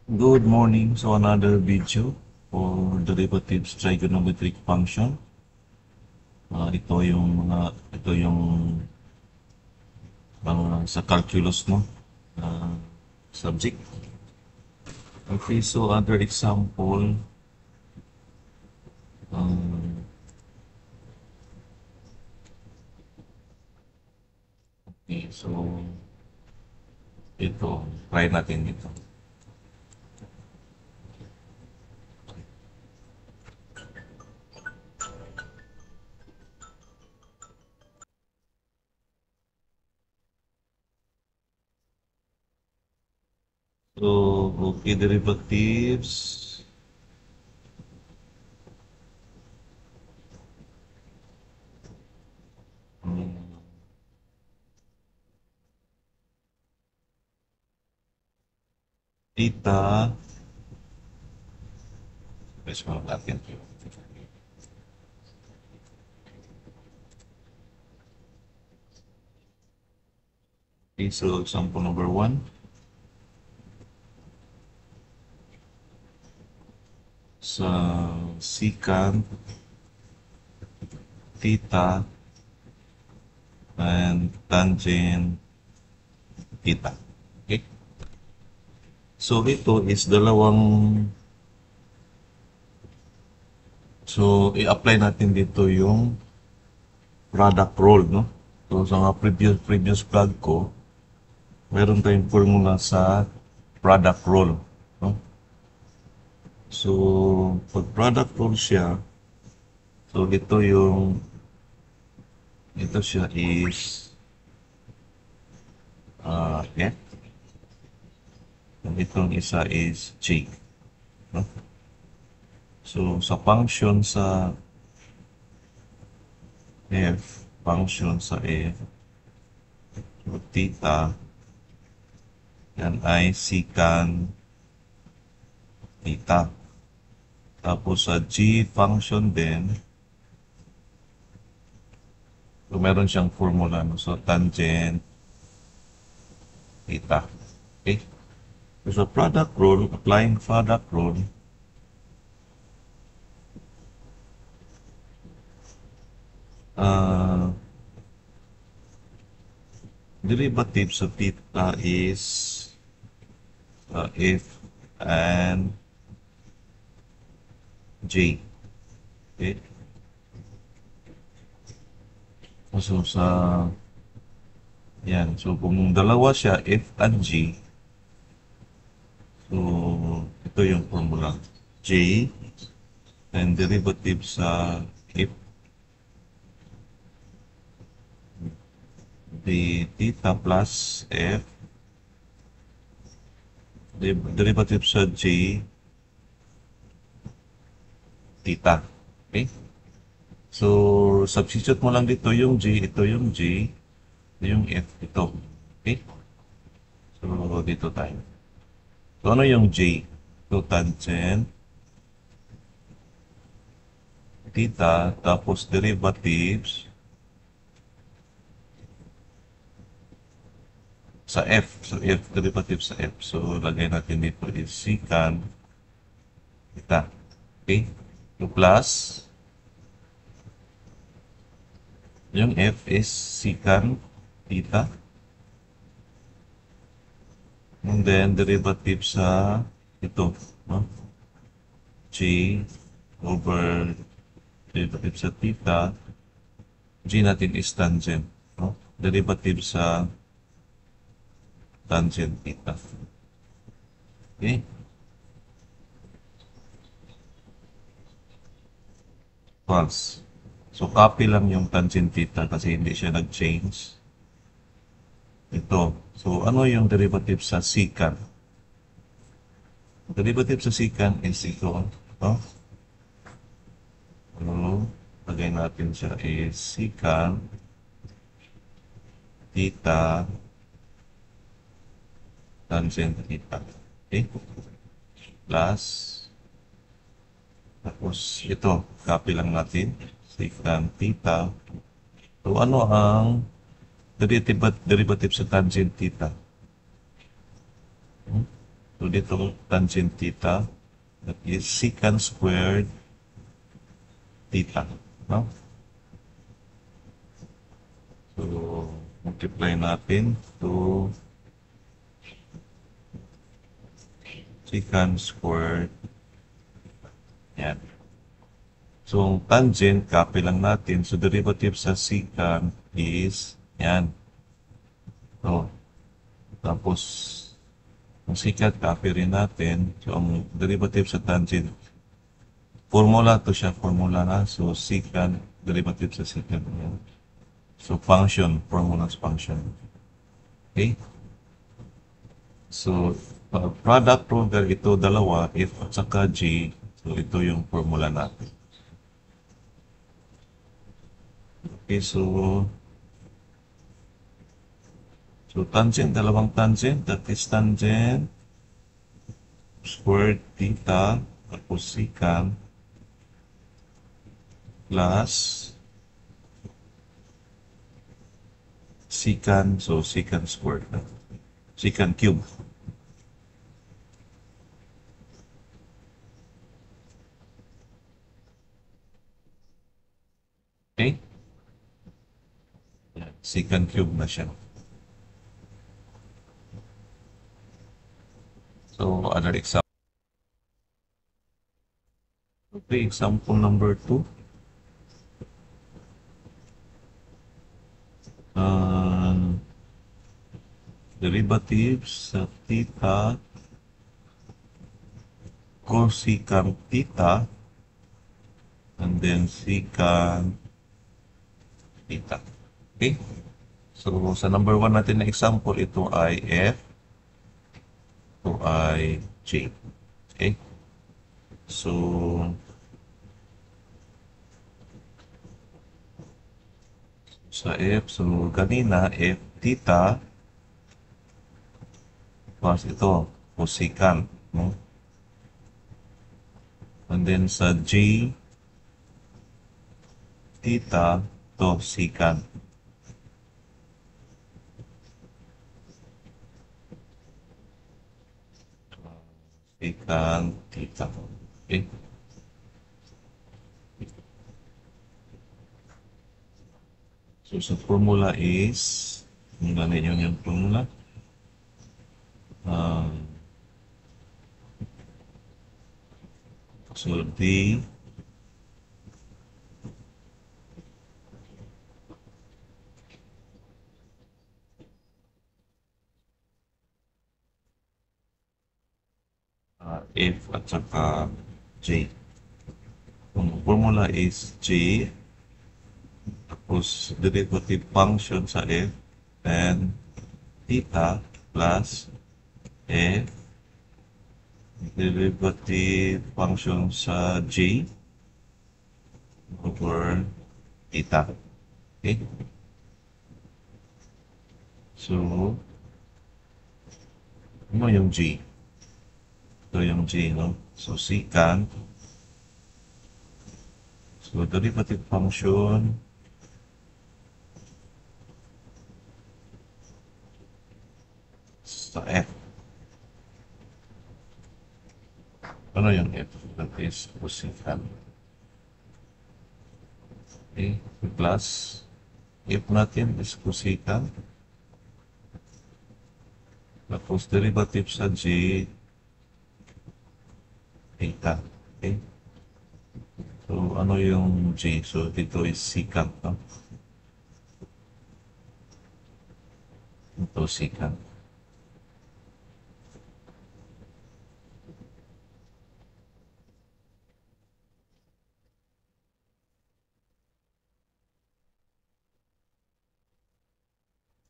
Good morning. So another video for derivatives trigonometric function. Ito yung sa calculus, no? Subject. Okay, so other example, um, okay, so try natin ito. So, okay, derivatives. Hmm, Theta. Let's go natin. Okay, so example number 1. Sa secant theta and tangent theta. Okay? So ito is so i-apply natin dito yung product rule, no? So sa mga previous vlog ko, meron tayong formula sa product rule, no? So pag product rule siya, so ito siya is F, and itong isa is J, no? So sa function sa F, so theta, yan ay secant theta. Tapos sa G function din, so meron siyang formula, no? So tangent theta. Okay? So product rule, applying product rule, derivative sa theta is F and J. Okay? So so kung dalawa siya, F and G, so ito yung formula. J and derivative sa F, the theta plus F, the derivative sa J, theta. Okay? So, substitute mo lang dito yung J, ito yung J, yung F, ito. Okay? So, dito tayo. So, ano yung J? So, tangent theta, tapos derivatives sa F. So, F, derivative sa F. So, lagay natin dito is secant theta. Okay? So, plus yung F is secant theta. And then, derivative sa ito, no? J over derivative sa theta. G natin is tangent, no? Derivative sa tangent theta. Okay? False. So, copy lang yung tangent theta kasi hindi siya nag-change. Ito. So, ano yung derivative sa secant? Derivative sa secant is ito. No? So, lagay natin siya is secant theta tangent theta. Okay? Plus, tapos ito, copy lang natin. Secant theta. So, ano ang derivative sa tangent theta? So dito, tangent theta, that is secant squared theta. No? So, multiply natin to secant squared. Yan. So, ang tangent, copy lang natin. So, derivative sa secant is, yan. So, tapos, ang secant, copy rin natin. So, ang derivative sa tangent, formula to siya, formula na. So, secant, derivative sa secant. Yan. So, function, formula's function. Okay? So, product rule, ito dalawa, F at saka G. So, ito yung formula natin. Okay, so tangent, dalawang tangent, that is tangent squared theta, tapos secant, plus secant, so secant squared na. Secant cube. Okay? Yan, secant cube na siya. So, other example. Okay, example number 2. Derivatives sa theta cosecant theta and then secant theta. Okay? So, sa number 1 natin na example, ito ay F, ito ay J. Okay? So, sa F, so kanina, F theta, plus ito, cosecant, no? And then sa J, theta, to secant. Secant theta. Okay? So, sa formula is, yung ganun yung formula. So, D F at saka J. Ang formula is J, tapos derivative function sa F, and theta plus F, derivative function sa J over theta. Okay? So, ano yung J? Ito yung J, no? So, secant. So, derivative function sa F. Ano yung F? That is cosecant. Okay, plus F natin is cosecant. Tapos derivative sa J, theta. Okay? So, ano yung J? So, dito is secant, no? Ito secant.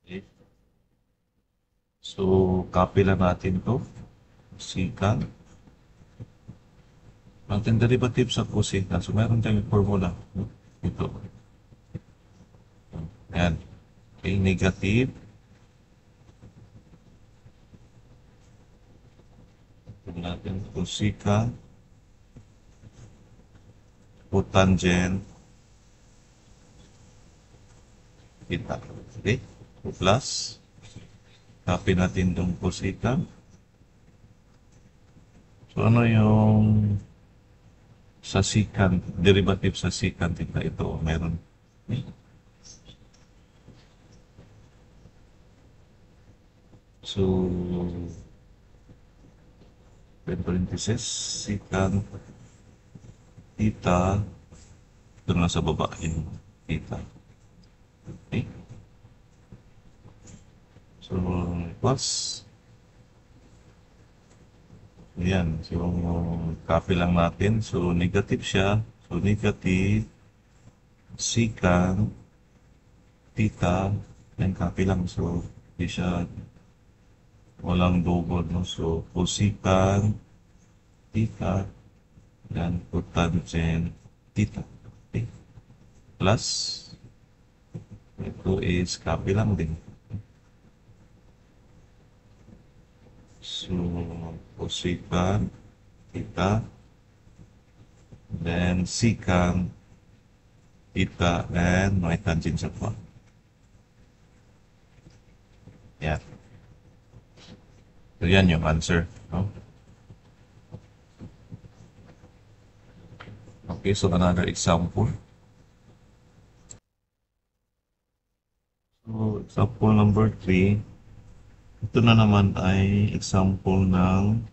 Okay. So, copy lang natin to. Secant. Ang derivative sa cosecant. So, meron tayong formula. Ito. Ayan. Okay, negative. Ito natin cosecant. Cotangent. Theta. Okay? Plus. Copy natin itong cosecant. So, ano yung sa secant, derivative sa secant theta ito, meron. So, parenthesis, secant theta, ito na sa baba yung theta. Okay? So, plus, ayan. So, copy lang natin. So, negative siya. So, negative secant theta, then copy lang. So, hindi siya walang double, no? So, cosecant theta, then cotangent theta. Okay? Plus, ito is copy lang din. So, cosecant theta, then secant theta, and may tangent siya pa. Yan. So, yan yung answer. No? Okay, so another example. So, example number 3. Ito na naman ay example ng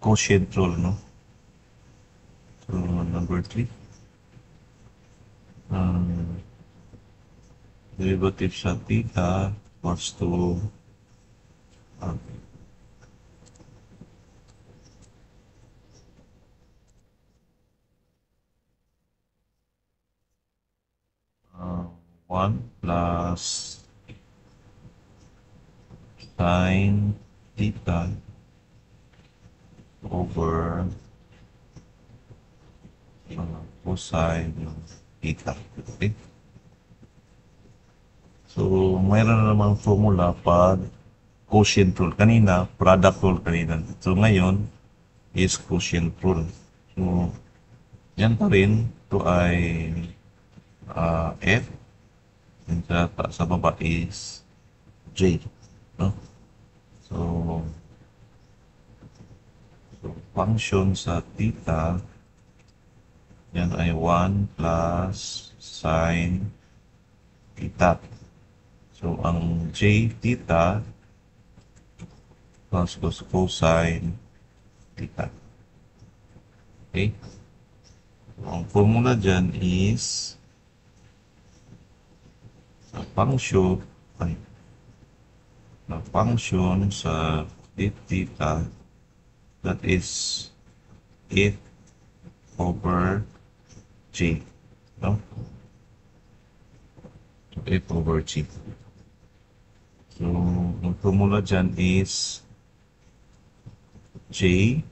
quotient rule, no? So, number 3. Derivative sa theta equals to uh, 1 plus sine theta over cosine theta. Okay? So, mayroon na namang formula pag quotient rule. Kanina, product rule kanina. So, ngayon is quotient rule. So, yan pa rin. Ito ay F. And sa baba is J. No? So, function sa theta, yan ay 1 plus sine theta. So, ang J theta plus cosine theta. Okay? So, ang formula dyan is na function sa theta, that is F over J. No? So, F over G. So, ang formula dyan is J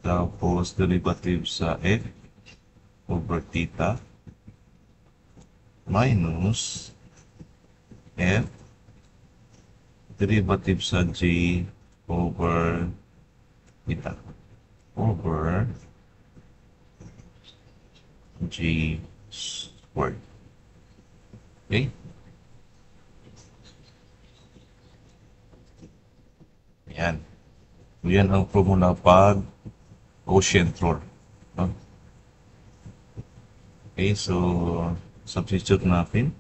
tapos derivative sa F over theta minus F derivative sa J over theta over J squared. Okay? Yan. Yan ang formula pag quotient rule. No? Okay, so substitute natin.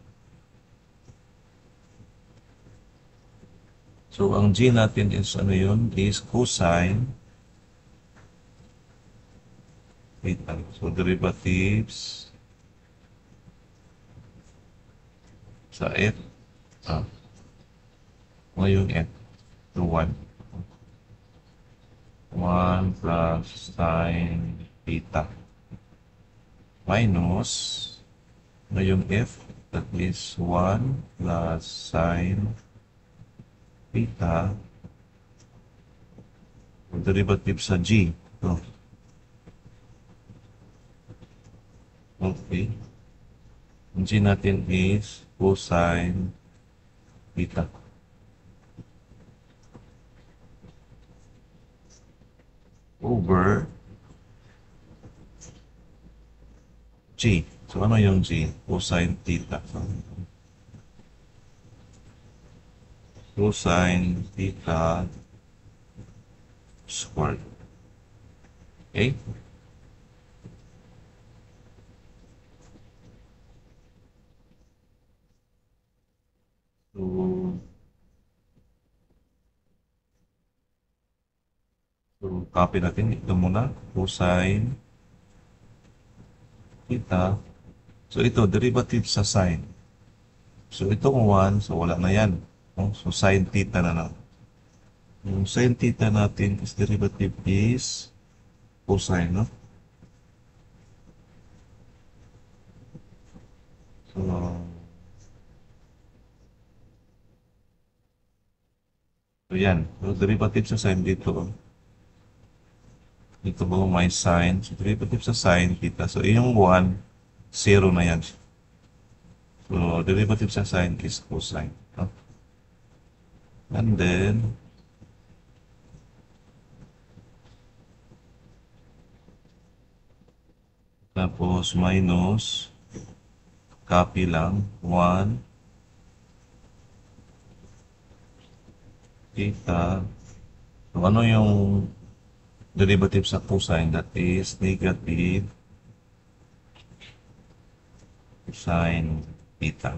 So, ang G natin is ano yun? Is cosine theta. So, derivatives sa F. Ngayong F to 1. 1 plus sine theta minus ngayong F, that is 1 plus sine theta derivative sa G. So, okay. Ang G natin is cosine theta. Over G. So, ano yung G? Cosine theta. Cosine theta squared. Okay? So, copy natin ito muna. Cosine theta. So, ito, derivative sa sine. So, itong 1, so wala na yan. No? So, sine theta na lang. Yung sine theta natin is derivative is cosine, no? So yan. So, derivative sa sine dito. Dito ba may sine? So, derivative sa sine theta. So, yung 1, 0 na yan. So, derivative sa sine is cosine. No? And then, tapos minus, copy lang, 1, theta. So, ano yung derivative sa cosine? That is negative sine theta.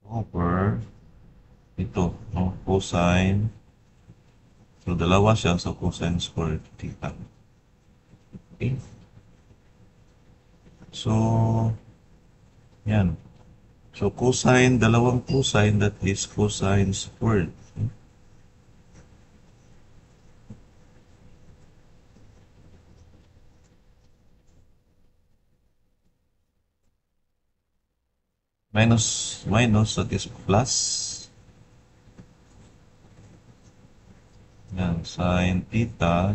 Over ito, no? Cosine. So, dalawa siya sa cosine squared theta. Okay. So, yan. So, cosine, dalawang cosine, that is cosine squared. Minus, that is plus. Yan, sine theta.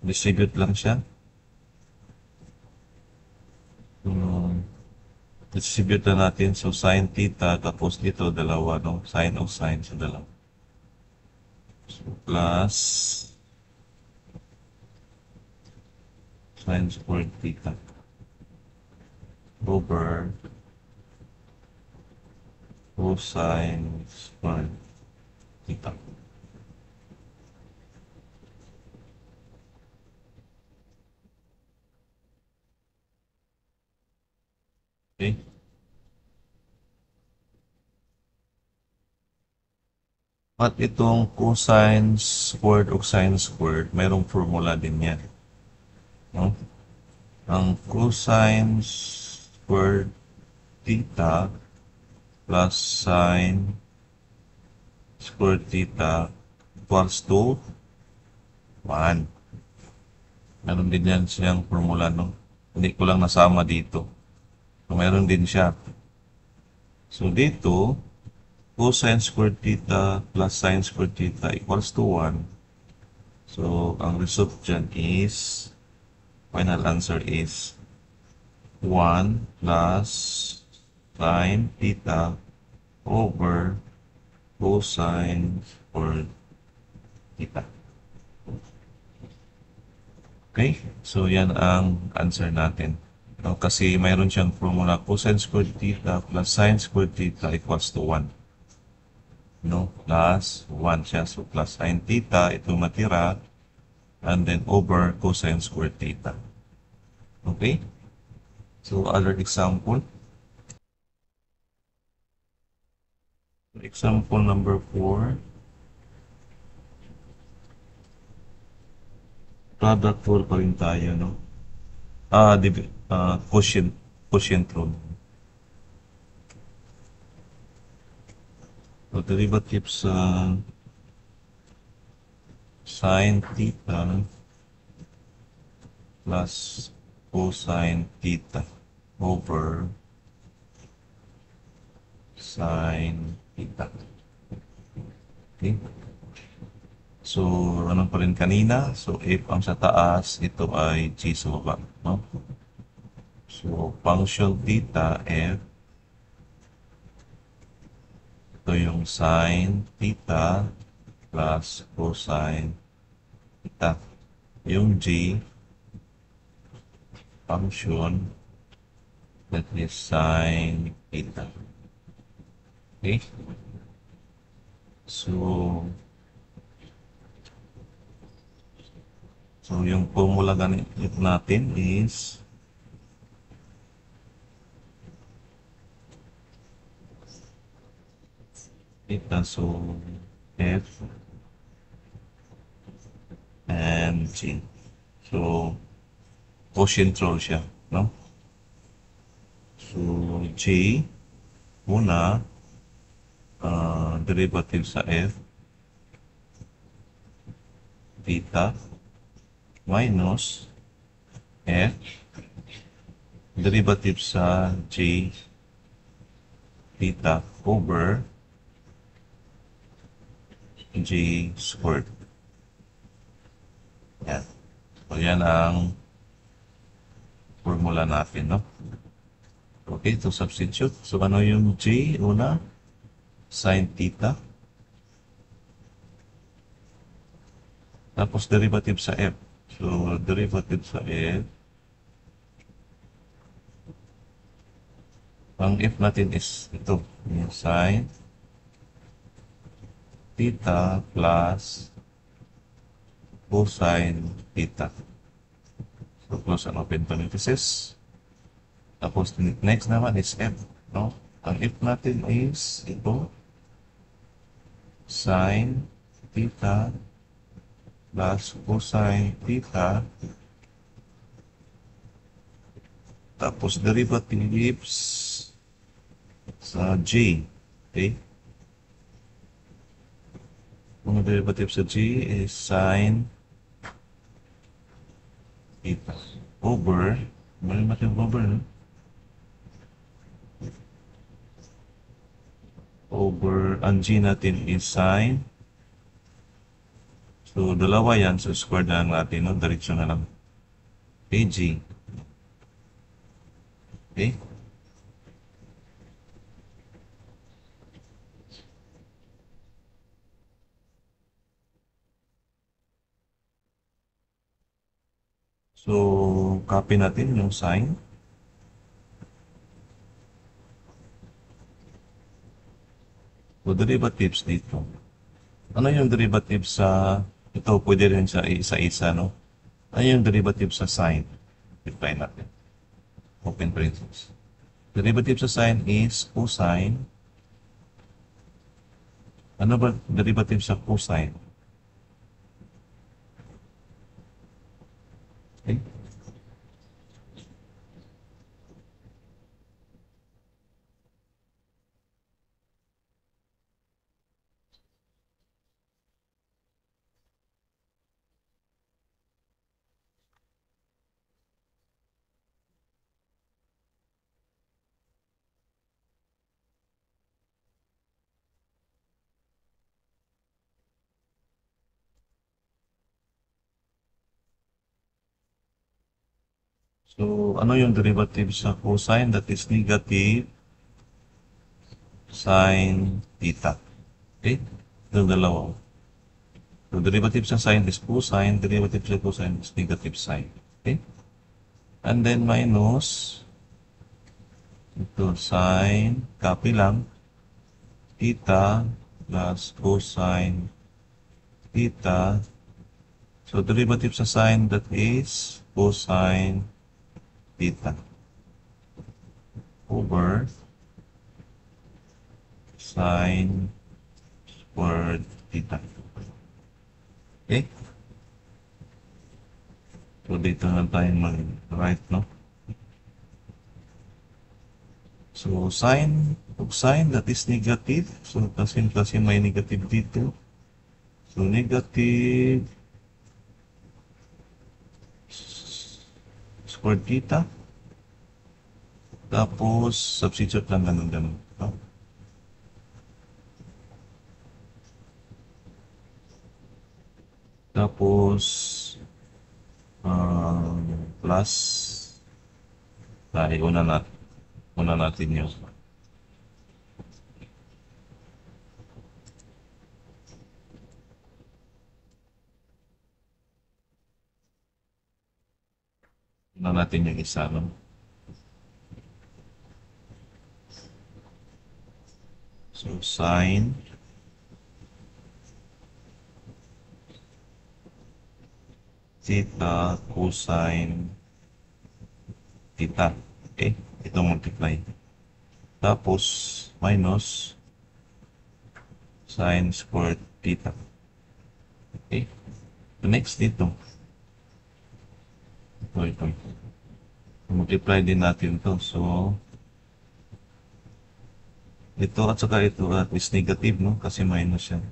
Distribute lang siya. Distribute na natin. So, sine theta, tapos dito, dalawa, no? Sine of sine sa dalawa. So, plus sine squared theta over cosine squared theta. Okay? At itong cosine squared o sine squared, mayroong formula din yan. No? Ang cosine squared theta plus sine squared theta equals to 1. Meron din yan siyang formula, no? Hindi ko lang nasama dito. So, meron din siya. So, dito, cosine squared theta plus sine squared theta equals to 1. So, ang result dyan is, final answer is 1 plus sine theta over cosine squared theta. Okay? So, yan ang answer natin. No, kasi mayroon siyang formula cosine squared theta plus sine squared theta equals to 1. No, plus 1 siya. So, plus sine theta, ito matira, and then over cosine squared theta. Okay? So, other example. Example number 4. Product rule pa rin tayo, no? Quotient rule. So, derivative sa sine theta plus cosine theta over sine theta. Okay? So, ano pa rin kanina? So, if ang sa taas, ito ay g sa baba. No? So, function theta, f. Ito yung sine theta plus cosine theta. Yung g, function That is sine theta. Okay? So, yung formula natin is theta. So, F and G. So, quotient rule siya, no? So, J, muna, derivative sa F, theta, minus F, derivative sa J, theta, over J squared. Yan. So, yan ang formula natin, no? Okay, to substitute. So, ano yung J? Una, sine theta. Tapos, derivative sa F. So, derivative sa F. Ang F natin is ito. Yung sine theta plus cosine theta. So, close and open parenthesis. Tapos, next naman is F, no? Ang F natin is ito. Sine theta plus cosine theta. Tapos, derivatives sa J. Okay? Ang derivative sa G is sine theta over, mali natin over, no? Over, ang G natin is sine. So, dalawa yan. So, square na lang natin, no? Diretso na lang. Okay, G. Okay? So, copy natin yung sign. So, derivatives dito. Ano yung derivative sa, ito pwede rin sa isa-isa, no? Ano yung derivative sa sign? Define natin. Open parenthesis. Derivative sa sign is cosine. Ano ba derivative sa cosine? Okay. So, ano yung derivative sa cosine? That is negative sine theta. Okay? Yung dalawa. So, derivative sa sine is cosine. Derivative sa cosine is negative sine. Okay? And then minus ito sine, copy lang, theta plus cosine theta. So, derivative sa sine, that is cosine theta over sine squared theta. Okay? So, dito na tayo mag-write, no? So, sine that is negative. So, kasi may negative dito. So, negative squared theta. Tapos, substitute lang ganun. No? Tapos, plus, tayo, una natin yun. Una natin yung isa, no? So, sine theta cosine theta. Okay? Ito multiply. Tapos, minus sine squared theta. Okay? The next dito. Ito. Multiply din natin to. So, ito at saka ito at least negative, no? Kasi minus yan.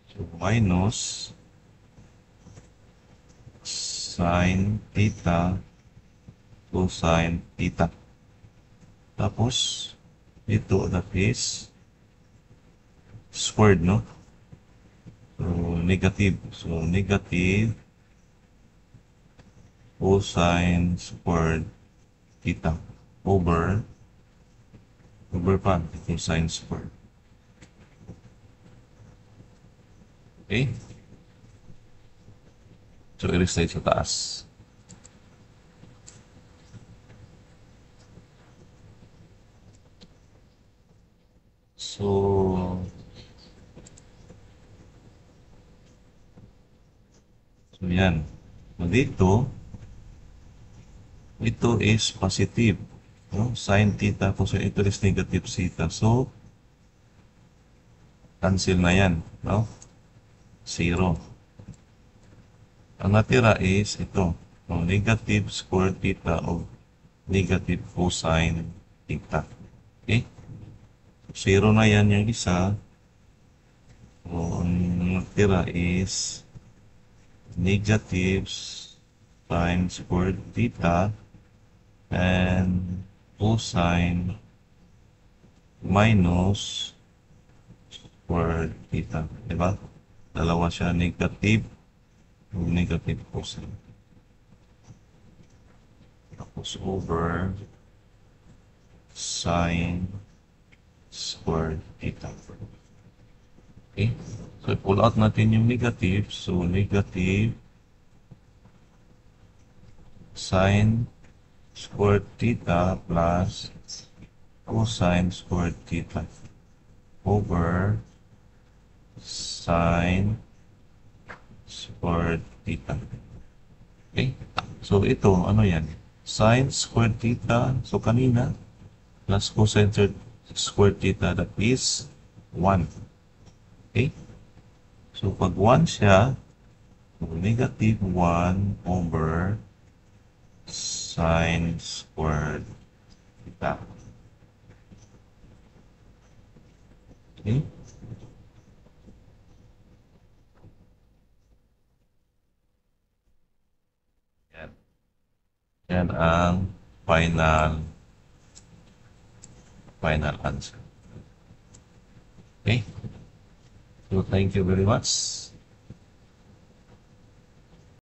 So, minus sine theta cosine theta. Tapos, ito that is squared, no? So, negative. So, negative cosine squared theta over pa cosine squared. Okay? So, i-restate sa taas. So, yan. So, dito, ito is positive. No? Sin theta, cosine, ito is negative theta. So, cancel na yan. No? Zero. Ang natira is ito. No? Negative square theta o negative cosine theta. Okay? Zero na yan yung isa. So, ang natira is negative sine squared theta and cosine minus squared theta. Diba? Dalawa siya, negative cosine. Tapos over sine squared theta. Okay? So, pull out natin yung negative. So, negative sine squared theta plus cosine squared theta over sine squared theta. Okay? So, ito, ano yan? Sine squared theta. So, kanina, plus cosine squared theta, that is 1. Okay? So, pag 1 siya, negative 1 over sine squared theta. Okay? Yan. Yan ang final answer. Okay? So, thank you very much.